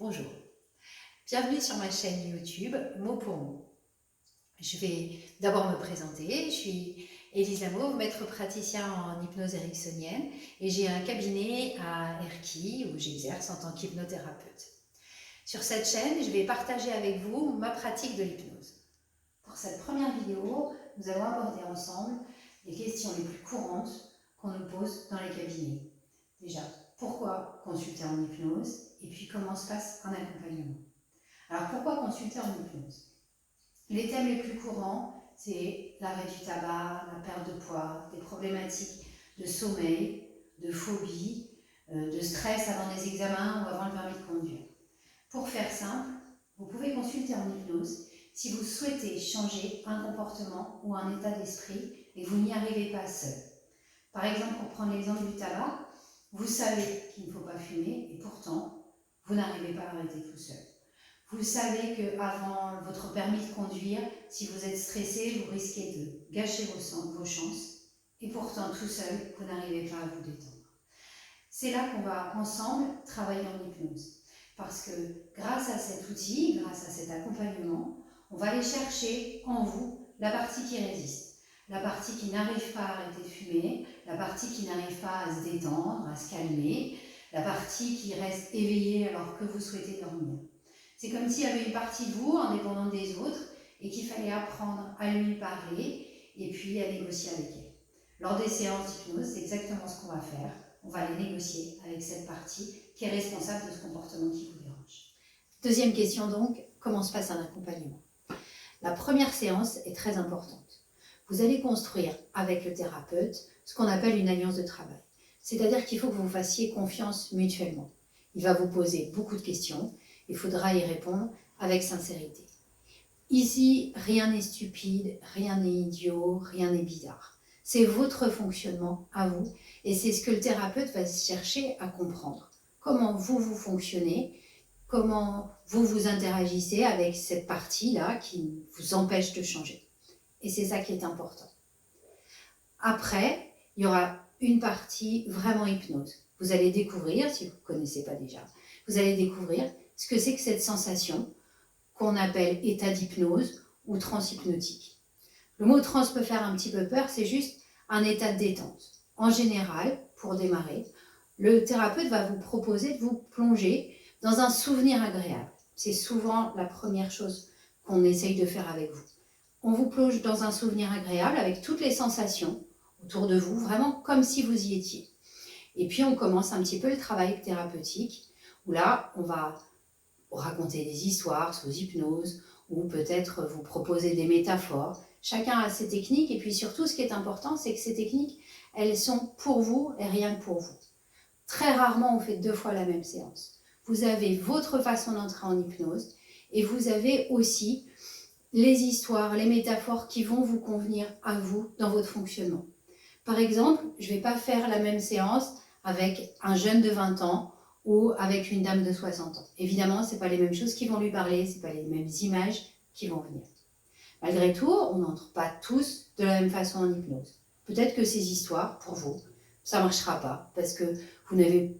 Bonjour, bienvenue sur ma chaîne YouTube Mot pour mot. Je vais d'abord me présenter. Je suis Élise Lamauve, maître praticien en hypnose ericksonienne et j'ai un cabinet à Erquy où j'exerce en tant qu'hypnothérapeute. Sur cette chaîne, je vais partager avec vous ma pratique de l'hypnose. Pour cette première vidéo, nous allons aborder ensemble les questions les plus courantes qu'on nous pose dans les cabinets. Déjà, pourquoi consulter en hypnose? Et puis, comment se passe un accompagnement? Alors, pourquoi consulter en hypnose? Les thèmes les plus courants, c'est l'arrêt du tabac, la perte de poids, des problématiques de sommeil, de phobie, de stress avant des examens ou avant le permis de conduire. Pour faire simple, vous pouvez consulter en hypnose si vous souhaitez changer un comportement ou un état d'esprit et vous n'y arrivez pas seul. Par exemple, pour prendre l'exemple du tabac, vous savez qu'il ne faut pas fumer et pourtant, vous n'arrivez pas à arrêter tout seul. Vous savez qu'avant votre permis de conduire, si vous êtes stressé, vous risquez de gâcher vos chances et pourtant, tout seul, vous n'arrivez pas à vous détendre. C'est là qu'on va ensemble travailler en hypnose. Parce que grâce à cet outil, grâce à cet accompagnement, on va aller chercher en vous la partie qui résiste. La partie qui n'arrive pas à arrêter de fumer, la partie qui n'arrive pas à se détendre, à se calmer, la partie qui reste éveillée alors que vous souhaitez dormir. C'est comme s'il y avait une partie de vous, indépendante des autres, et qu'il fallait apprendre à lui parler et puis à négocier avec elle. Lors des séances d'hypnose, c'est exactement ce qu'on va faire. On va aller négocier avec cette partie qui est responsable de ce comportement qui vous dérange. Deuxième question donc, comment se passe un accompagnement? La première séance est très importante. Vous allez construire avec le thérapeute ce qu'on appelle une alliance de travail. C'est-à-dire qu'il faut que vous fassiez confiance mutuellement. Il va vous poser beaucoup de questions, il faudra y répondre avec sincérité. Ici, rien n'est stupide, rien n'est idiot, rien n'est bizarre. C'est votre fonctionnement à vous et c'est ce que le thérapeute va chercher à comprendre. Comment vous fonctionnez, comment vous interagissez avec cette partie-là qui vous empêche de changer. Et c'est ça qui est important. Après, il y aura une partie vraiment hypnose. Vous allez découvrir, si vous ne connaissez pas déjà, vous allez découvrir ce que c'est que cette sensation qu'on appelle état d'hypnose ou transhypnotique. Le mot trans peut faire un petit peu peur, c'est juste un état de détente. En général, pour démarrer, le thérapeute va vous proposer de vous plonger dans un souvenir agréable. C'est souvent la première chose qu'on essaye de faire avec vous. On vous plonge dans un souvenir agréable avec toutes les sensations autour de vous, vraiment comme si vous y étiez. Et puis on commence un petit peu le travail thérapeutique, où là, on va raconter des histoires sous hypnose, ou peut-être vous proposer des métaphores. Chacun a ses techniques, et puis surtout, ce qui est important, c'est que ces techniques, elles sont pour vous et rien que pour vous. Très rarement, on fait 2 fois la même séance. Vous avez votre façon d'entrer en hypnose, et vous avez aussi les histoires, les métaphores qui vont vous convenir à vous dans votre fonctionnement. Par exemple, je ne vais pas faire la même séance avec un jeune de 20 ans ou avec une dame de 60 ans. Évidemment, ce n'est pas les mêmes choses qui vont lui parler, ce n'est pas les mêmes images qui vont venir. Malgré tout, on n'entre pas tous de la même façon en hypnose. Peut-être que ces histoires, pour vous, ça ne marchera pas parce que vous n'avez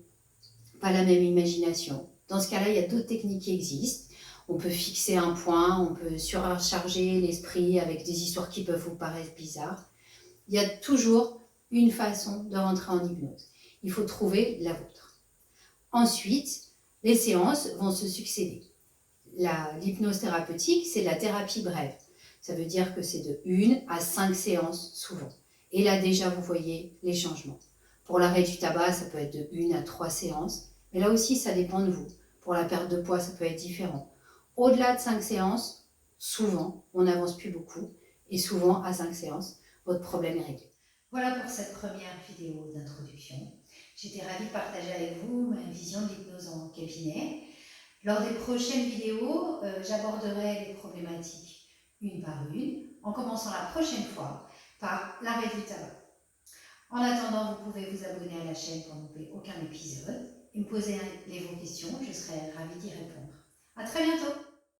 pas la même imagination. Dans ce cas-là, il y a d'autres techniques qui existent. On peut fixer un point, on peut surcharger l'esprit avec des histoires qui peuvent vous paraître bizarres. Il y a toujours une façon de rentrer en hypnose. Il faut trouver la vôtre. Ensuite, les séances vont se succéder. L'hypnose thérapeutique, c'est la thérapie brève. Ça veut dire que c'est de 1 à 5 séances souvent. Et là déjà, vous voyez les changements. Pour l'arrêt du tabac, ça peut être de 1 à 3 séances. Mais là aussi, ça dépend de vous. Pour la perte de poids, ça peut être différent. Au-delà de 5 séances, souvent, on n'avance plus beaucoup. Et souvent, à 5 séances, votre problème est réglé. Voilà pour cette première vidéo d'introduction. J'étais ravie de partager avec vous ma vision de l'hypnose en cabinet. Lors des prochaines vidéos, j'aborderai les problématiques une par une, en commençant la prochaine fois par l'arrêt du tabac. En attendant, vous pouvez vous abonner à la chaîne pour ne louper aucun épisode et me poser vos questions, je serai ravie d'y répondre. À très bientôt!